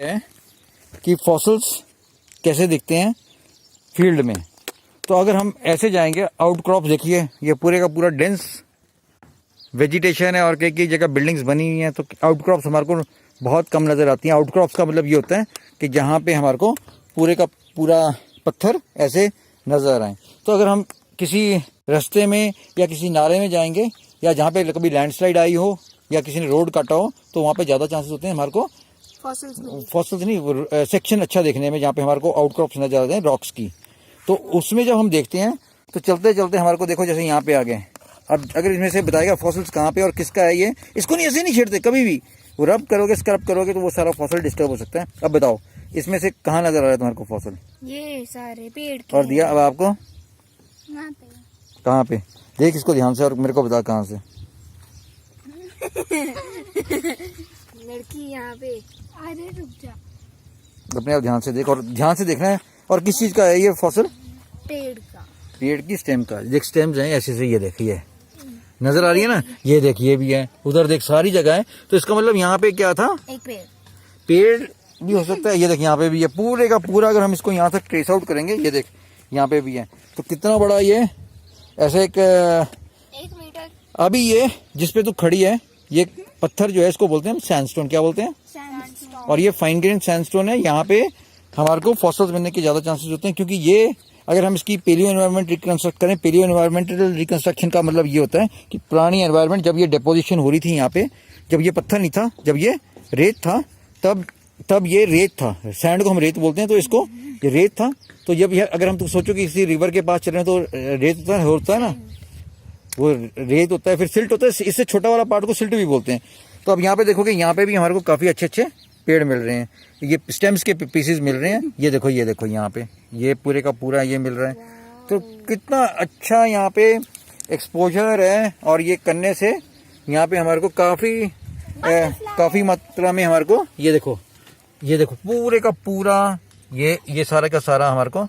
है कि फॉसिल्स कैसे दिखते हैं फील्ड में। तो अगर हम ऐसे जाएंगे, आउटक्रॉप देखिए, ये पूरे का पूरा डेंस वेजिटेशन है और कई कई जगह बिल्डिंग्स बनी हुई हैं, तो आउटक्रॉप्स हमारे को बहुत कम नज़र आती हैं। आउटक्रॉप्स का मतलब ये होता है कि जहाँ पे हमारे को पूरे का पूरा पत्थर ऐसे नज़र आए। तो अगर हम किसी रास्ते में या किसी नाले में जाएंगे या जहाँ पे कभी लैंडस्लाइड आई हो या किसी ने रोड काटा हो, तो वहाँ पे ज़्यादा चांसेस होते हैं हमारे को फॉसिल्स नहीं, सेक्शन अच्छा देखने में, जहाँ पे हमारे को आउटक्रॉप्स नजर आते हैं रॉक्स की। तो उसमें जब हम देखते हैं तो चलते चलते हमारे को देखो, जैसे यहाँ पे आ गए। अब अगर इसमें से बताएगा फॉसिल्स कहाँ पे और किसका है ये, इसको नहीं ऐसे नहीं छेड़ते कभी भी। वो रब करोगे, स्क्रब करोगे तो वो सारा फॉसिल डिस्टर्ब हो सकता है। अब बताओ इसमें से कहाँ नजर आ रहा है तुम्हारे को फॉसिल? ये सारे पेड़ के। और दिया अब आपको यहाँ पे। कहाँ पे? देख इसको ध्यान से और मेरे को बता कहाँ से। लड़की यहाँ पे। अरे रुक जा, अपने आप ध्यान से देख, और ध्यान से देखना है। और किस चीज का है ये फॉसिल? पेड़ का। पेड़ की स्टेम का। देख स्टेम्स हैं ऐसे से, ये देखिए नजर आ रही है ना, ये देखिए भी है, उधर देख सारी जगह है। तो इसका मतलब यहाँ पे क्या था? एक पेड़ भी हो सकता है। ये देख यहाँ पे भी है, पूरे का पूरा। अगर हम इसको यहाँ तक ट्रेस आउट करेंगे, ये देख यहाँ पे भी है। तो कितना बड़ा ये ऐसे एक मीटर। अभी ये जिस पे तू खड़ी है, ये पत्थर जो है इसको बोलते हैं हम सैंडस्टोन। क्या बोलते हैं? सैंडस्टोन। और ये फाइन ग्रेन सैंडस्टोन है। यहाँ पे हमारे को फॉसिल्स बनने के ज्यादा चांसेस होते हैं, क्योंकि ये अगर हम इसकी पेलियो एनवायरनमेंट रिकंस्ट्रक्ट करें, पेलियो एनवायरमेंटल रिकंस्ट्रक्शन का मतलब ये होता है कि पुरानी एनवायरनमेंट जब ये डिपोजिशन हो रही थी यहाँ पे, जब ये पत्थर नहीं था, जब ये रेत था, तब ये रेत था। सैंड को हम रेत बोलते हैं, तो इसको ये रेत था। तो जब ये अगर हम तो सोचो कि किसी रिवर के पास चल रहे हैं तो रेत होता है ना, वो रेत होता है, फिर सिल्ट होता है। इससे छोटा वाला पार्ट को सिल्ट भी बोलते हैं। तो अब यहाँ पे देखोगे, यहाँ पे भी हमारे को काफी अच्छे अच्छे पेड़ मिल रहे हैं। ये स्टेम्स के पीसेस मिल रहे हैं। ये देखो यहाँ पे ये पूरे का पूरा ये मिल रहा है। तो कितना अच्छा यहाँ पे एक्सपोजर है। और ये करने से यहाँ पे हमारे को काफी मात्रा में हमारे को ये देखो पूरे का पूरा ये सारा का सारा हमारे को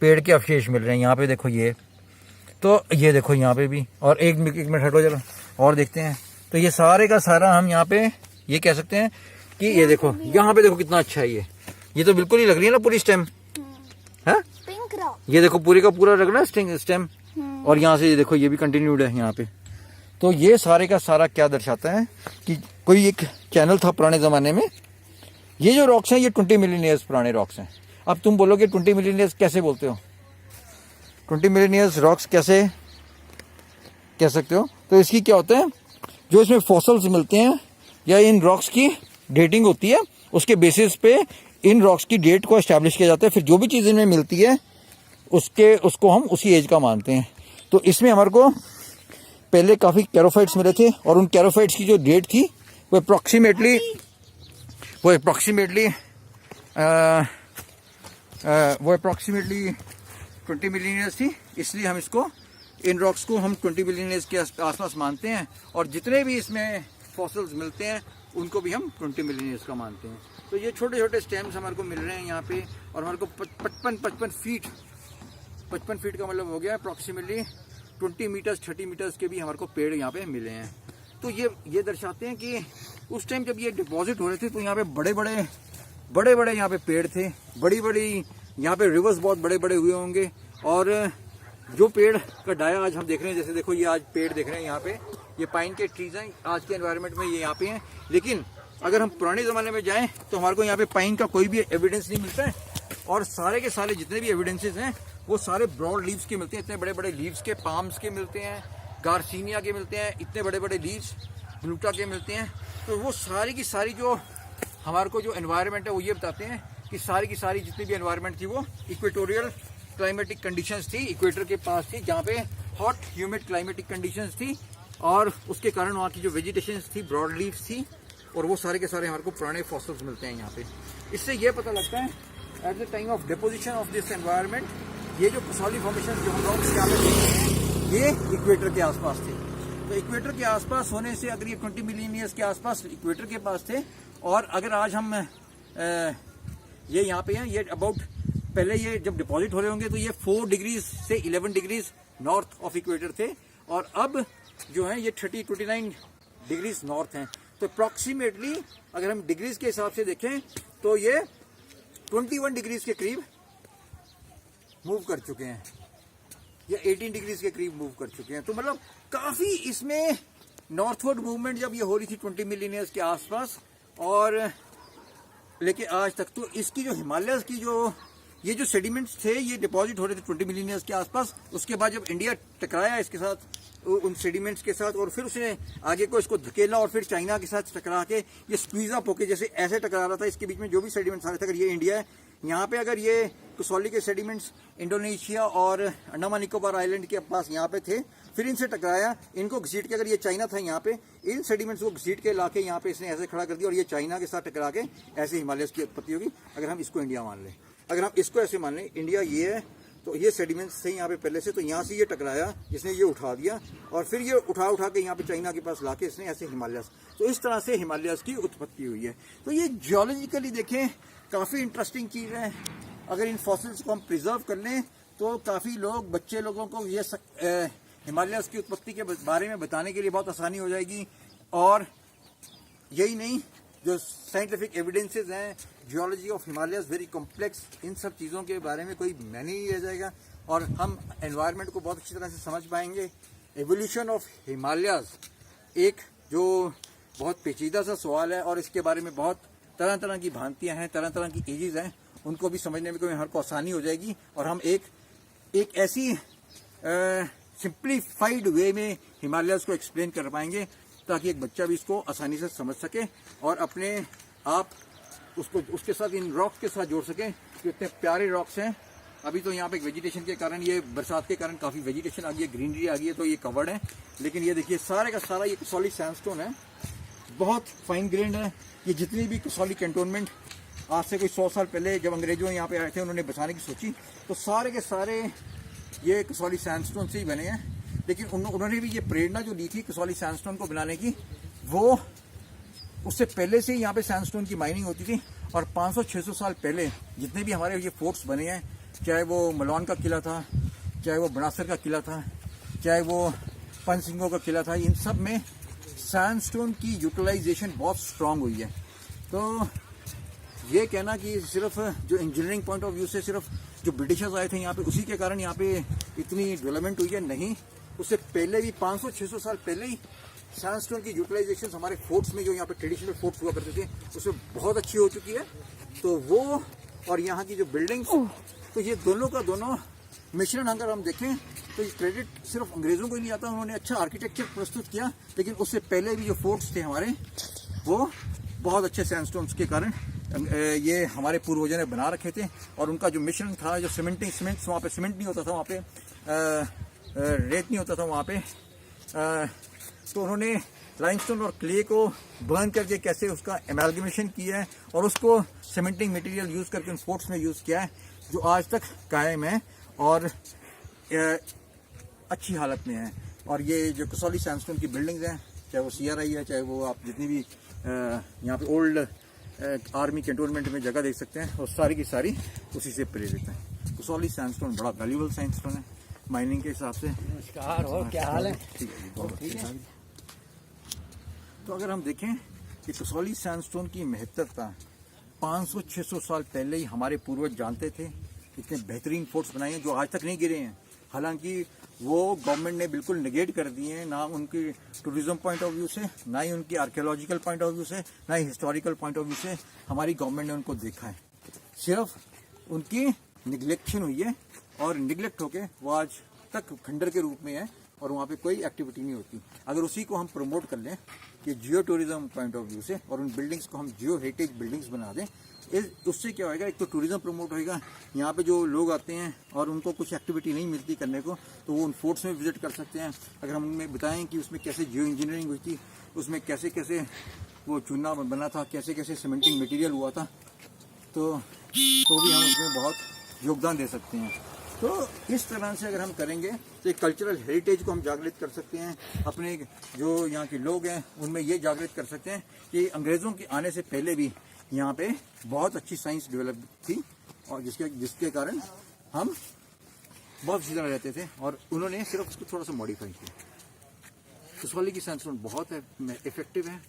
पेड़ के अवशेष मिल रहे हैं। यहाँ पे देखो ये, तो ये देखो यहाँ पे भी। और एक मिनट हटो जरा और देखते हैं। तो ये सारे का सारा हम यहाँ पे ये कह सकते हैं कि ये देखो यहाँ पे देखो कितना अच्छा है ये तो बिल्कुल ही लग रही है ना पूरी स्टेम है। ये देखो पूरी का पूरा लग रहा है स्टेम। और यहाँ से ये देखो ये भी कंटिन्यूड है यहाँ पे। तो ये सारे का सारा क्या दर्शाता है कि कोई एक चैनल था पुराने जमाने में। ये जो रॉक्स हैं ये 20 मिलियन ईयर्स पुराने रॉक्स हैं। अब तुम बोलोगे 20 मिलियन ईयर्स कैसे बोलते हो? 20 मिलियन ईयर्स रॉक्स कैसे कह सकते हो? तो इसकी क्या होता है, जो इसमें फॉसिल्स मिलते हैं या इन रॉक्स की डेटिंग होती है, उसके बेसिस पे इन रॉक्स की डेट को एस्टैब्लिश किया जाता है। फिर जो भी चीज इनमें मिलती है उसको हम उसी एज का मानते हैं। तो इसमें हमारे को पहले काफी कैरोफाइट्स मिले थे, और उन कैरोफाइट्स की जो डेट थी वो अप्रोक्सीमेटली 20 मिलियन ईयर्स थी। इसलिए हम इन रॉक्स को हम 20 मिलियन ईयर्स के आसपास मानते हैं। और जितने भी इसमें फॉसिल्स मिलते हैं उनको भी हम 20 मिलियन ईयर्स का मानते हैं। तो ये छोटे छोटे स्टेम्स हमारे को मिल रहे हैं यहाँ पे। और हमारे को 55 फीट का मतलब हो गया अप्रोक्सीमेटली 20 मीटर्स 30 मीटर्स के भी हमारे को पेड़ यहाँ पे मिले हैं। तो ये दर्शाते हैं कि उस टाइम जब ये डिपॉजिट हो रहे थे तो यहाँ पे बड़े बड़े यहाँ पे पेड़ थे। बड़ी यहाँ पे रिवर्स बहुत बड़े बड़े हुए होंगे। और जो पेड़ का डाया आज हम देख रहे हैं, जैसे देखो ये आज पेड़ देख रहे हैं यहाँ पे, ये पाइन के ट्रीज हैं। आज के एनवायरनमेंट में ये यहाँ पे हैं। लेकिन अगर हम पुराने ज़माने में जाएं तो हमारे को यहाँ पे पाइन का कोई भी एविडेंस नहीं मिलता है। और सारे के सारे जितने भी एविडेंसेस हैं वो सारे ब्रॉड लीव्स के मिलते हैं। इतने बड़े बड़े लीव्स के, पाम्स के मिलते हैं, गार्सिनिया के मिलते हैं, इतने बड़े बड़े लीव्स ब्लूटा के मिलते हैं। तो वो सारी की सारी जो हमारे को जो एनवायरनमेंट है वो ये बताते हैं कि सारी की सारी जितनी भी एनवायरनमेंट थी वो इक्वेटोरियल क्लाइमेटिक कंडीशंस थी, इक्वेटर के पास थी, जहाँ पे हॉट ह्यूमिड क्लाइमेटिक कंडीशंस थी। और उसके कारण वहाँ की जो वेजिटेशन थी ब्रॉड लीव्स थी। और वो सारे के सारे हमारे को पुराने फॉसिल्स मिलते हैं यहाँ पे। इससे ये पता लगता है at the time of deposition of this environment, ये जो कसौली फॉर्मेशन जो हम रॉक्स यहाँ पे देखते हैं ये इक्वेटर के आसपास थे। तो इक्वेटर के आसपास होने से अगर ये 20 मिलियन ईयर्स के आसपास इक्वेटर के पास थे, और अगर आज हम ये यहाँ पे हैं, ये अबाउट पहले ये जब डिपॉजिट हो रहे होंगे तो ये 4 डिग्रीज से 11 डिग्रीज नॉर्थ ऑफ इक्वेटर थे। और अब जो है ये 29 डिग्रीज नॉर्थ हैं। तो अप्रॉक्सीमेटली अगर हम डिग्रीज के हिसाब से देखें तो ये 21 डिग्रीज के करीब मूव कर चुके हैं, या 18 डिग्रीज के करीब मूव कर चुके हैं। तो मतलब काफी इसमें नॉर्थवर्ड मूवमेंट जब ये हो रही थी 20 मिलियन ईयर्स के आसपास, और लेके आज तक, तो इसकी जो हिमालयस की जो ये जो सेडिमेंट्स थे ये डिपॉजिट हो रहे थे 20 मिलियन ईयर्स के आसपास। उसके बाद जब इंडिया टकराया इसके साथ, उन सेडिमेंट्स के साथ, और फिर उसने आगे को इसको धकेला और फिर चाइना के साथ टकरा के ये स्क्वीज अप होके जैसे ऐसे टकरा रहा था, इसके बीच में जो भी सेडिमेंट्स आ रहे थे, अगर ये इंडिया है, यहाँ पे अगर ये कसौली के सेडिमेंट्स इंडोनेशिया और अंडमान निकोबार आइलैंड के पास यहाँ पे थे, फिर इनसे टकराया, इनको घसीट के, अगर ये चाइना था यहाँ पे, इन सेडिमेंट्स को घसीट के लाके यहाँ पे इसने ऐसे खड़ा कर दिया, और ये चाइना के साथ टकरा के ऐसे हिमालयस की उत्पत्ति होगी। अगर हम इसको इंडिया मान लें, अगर हम इसको ऐसे मान लें, इंडिया ये है, तो ये सेडिमेंट्स थे यहाँ पे पहले से, तो यहाँ से ये टकराया, इसने ये उठा दिया, और फिर ये उठा के यहाँ पे चाइना के पास लाके इसने ऐसे हिमालयस, तो इस तरह से हिमालयस की उत्पत्ति हुई है। तो ये जियोलॉजिकली देखें काफ़ी इंटरेस्टिंग चीज़ है। अगर इन फॉसिल्स को हम प्रिजर्व कर लें तो काफ़ी लोग, बच्चे लोगों को ये हिमालयस की उत्पत्ति के बारे में बताने के लिए बहुत आसानी हो जाएगी। और यही नहीं, जो साइंटिफिक एविडेंसेस हैं, geology of Himalayas very complex, इन सब चीज़ों के बारे में कोई मैंने नहीं रह जाएगा, और हम एनवायरनमेंट को बहुत अच्छी तरह से समझ पाएंगे। एवोल्यूशन ऑफ हिमालयस एक जो बहुत पेचीदा सा सवाल है, और इसके बारे में बहुत तरह तरह की भ्रांतियाँ हैं, तरह तरह की एजेस हैं, उनको भी समझने में कोई हर को आसानी हो जाएगी, और हम एक ऐसी सिंप्लीफाइड वे में हिमालयस को एक्सप्लेन कर पाएंगे ताकि एक बच्चा भी इसको आसानी से समझ सके और अपने आप उसको उसके साथ इन रॉक्स के साथ जोड़ सके, कि इतने प्यारे रॉक्स हैं। अभी तो यहाँ पे वेजिटेशन के कारण, ये बरसात के कारण काफ़ी वेजिटेशन आ गई है, ग्रीनरी आ गई है, तो ये कवर्ड है। लेकिन ये देखिए सारे का सारा ये कसौली सैंडस्टोन है, बहुत फाइन ग्रेन्ड है। ये जितनी भी कसौली कैंटोनमेंट आज से कोई 100 साल पहले जब अंग्रेजों यहाँ पे आए थे, उन्होंने बसाने की सोची, तो सारे के सारे ये कसौली सैंडस्टोन से ही बने हैं। लेकिन उन्होंने भी ये प्रेरणा जो ली थी कसौली सैंडस्टोन को बनाने की, वो उससे पहले से ही यहाँ पे सैंडस्टोन की माइनिंग होती थी। और 500-600 साल पहले जितने भी हमारे ये फोर्ट्स बने हैं, चाहे वो मलौन का किला था, चाहे वो बनासर का किला था, चाहे वो पंसिंगों का किला था, इन सब में सैंडस्टोन की यूटिलाइजेशन बहुत स्ट्रांग हुई है। तो ये कहना कि सिर्फ जो इंजीनियरिंग पॉइंट ऑफ व्यू से सिर्फ जो ब्रिटिशर्स आए थे यहाँ पे उसी के कारण यहाँ पे इतनी डेवलपमेंट हुई है, नहीं, उससे पहले भी 500-600 साल पहले ही सैंडस्टोन की यूटिलाइजेशन हमारे फोर्ट्स में, जो यहाँ पे ट्रेडिशनल फोर्ट्स हुआ करते थे, उसमें बहुत अच्छी हो चुकी है। तो वो और यहाँ की जो बिल्डिंग्स, तो ये दोनों का दोनों मिश्रण अगर हम देखें तो ये क्रेडिट सिर्फ अंग्रेजों को ही नहीं आता, उन्होंने अच्छा आर्किटेक्चर प्रस्तुत किया, लेकिन उससे पहले भी जो फोर्ट्स थे हमारे, वो बहुत अच्छे सैंडस्टोन्स के कारण ये हमारे पूर्वजों ने बना रखे थे। और उनका जो मिश्रण था, जो सीमेंट वहाँ पे सीमेंट नहीं होता था, वहाँ पे रेत नहीं होता था वहाँ पे, तो उन्होंने लाइमस्टोन और क्ले को बर्न करके कैसे उसका एमैल्गमेशन किया है और उसको सीमेंटिंग मटेरियल यूज़ करके उन फोर्ट्स में यूज़ किया है, जो आज तक कायम है और अच्छी हालत में है। और ये जो कसौली सैंडस्टोन की बिल्डिंग्स हैं, चाहे वो CRI है, चाहे वो आप जितनी भी यहाँ पे ओल्ड आर्मी कैंटोनमेंट में जगह देख सकते हैं, और सारी की सारी उसी से प्रेरित है। कसौली सैंडस्टोन बड़ा वैल्यूबल सैंडस्टोन है माइनिंग के हिसाब से। नमस्कार, और क्या हाल है? ठीक है, बहुत ठीक है। तो अगर हम देखें कि कसौली सैंडस्टोन की महत्वता 500-600 साल पहले ही हमारे पूर्वज जानते थे। इतने बेहतरीन फोर्ट्स बनाए हैं जो आज तक नहीं गिरे हैं, हालांकि वो गवर्नमेंट ने बिल्कुल नेगेट कर दिए हैं, ना उनकी टूरिज्म पॉइंट ऑफ व्यू से, ना ही उनकी आर्कियोलॉजिकल पॉइंट ऑफ व्यू से, ना ही हिस्टोरिकल पॉइंट ऑफ व्यू से हमारी गवर्नमेंट ने उनको देखा है। सिर्फ उनकी निगलेक्शन हुई है, और निगलेक्ट होके वो आज तक खंडर के रूप में है और वहाँ पे कोई एक्टिविटी नहीं होती। अगर उसी को हम प्रमोट कर लें कि जियो टूरिज्म पॉइंट ऑफ व्यू से, और उन बिल्डिंग्स को हम जियो हेरिटेज बिल्डिंग्स बना दें, उससे क्या होएगा, एक तो टूरिज्म प्रमोट होएगा, यहाँ पे जो लोग आते हैं और उनको कुछ एक्टिविटी नहीं मिलती करने को, तो वो उन फोर्ट्स में विजिट कर सकते हैं। अगर हम उनमें बताएं कि उसमें कैसे जियो इंजीनियरिंग हुई थी, उसमें कैसे कैसे वो चूना बना था, कैसे कैसे सीमेंटिंग मटीरियल हुआ था, तो भी हम उसमें बहुत योगदान दे सकते हैं। तो इस तरह से अगर हम करेंगे तो एक कल्चरल हेरिटेज को हम जागृत कर सकते हैं। अपने जो यहाँ के लोग हैं उनमें ये जागृत कर सकते हैं कि अंग्रेज़ों के आने से पहले भी यहाँ पे बहुत अच्छी साइंस डेवलप थी, और जिसके कारण हम बहुत अच्छी तरह रहते थे, और उन्होंने सिर्फ उसको थोड़ा सा मॉडिफाई किया। कसौली की सैंडस्टोन बहुत इफेक्टिव है,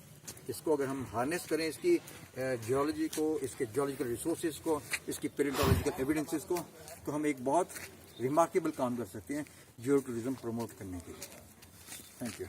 इसको अगर हम हार्नेस करें, इसकी जियोलॉजी को, इसके जियोलॉजिकल रिसोर्सेज को, इसकी पेलियोलॉजिकल एविडेंसेस को, तो हम एक बहुत रिमार्केबल काम कर सकते हैं जियो टूरिज्म प्रमोट करने के लिए। Thank you.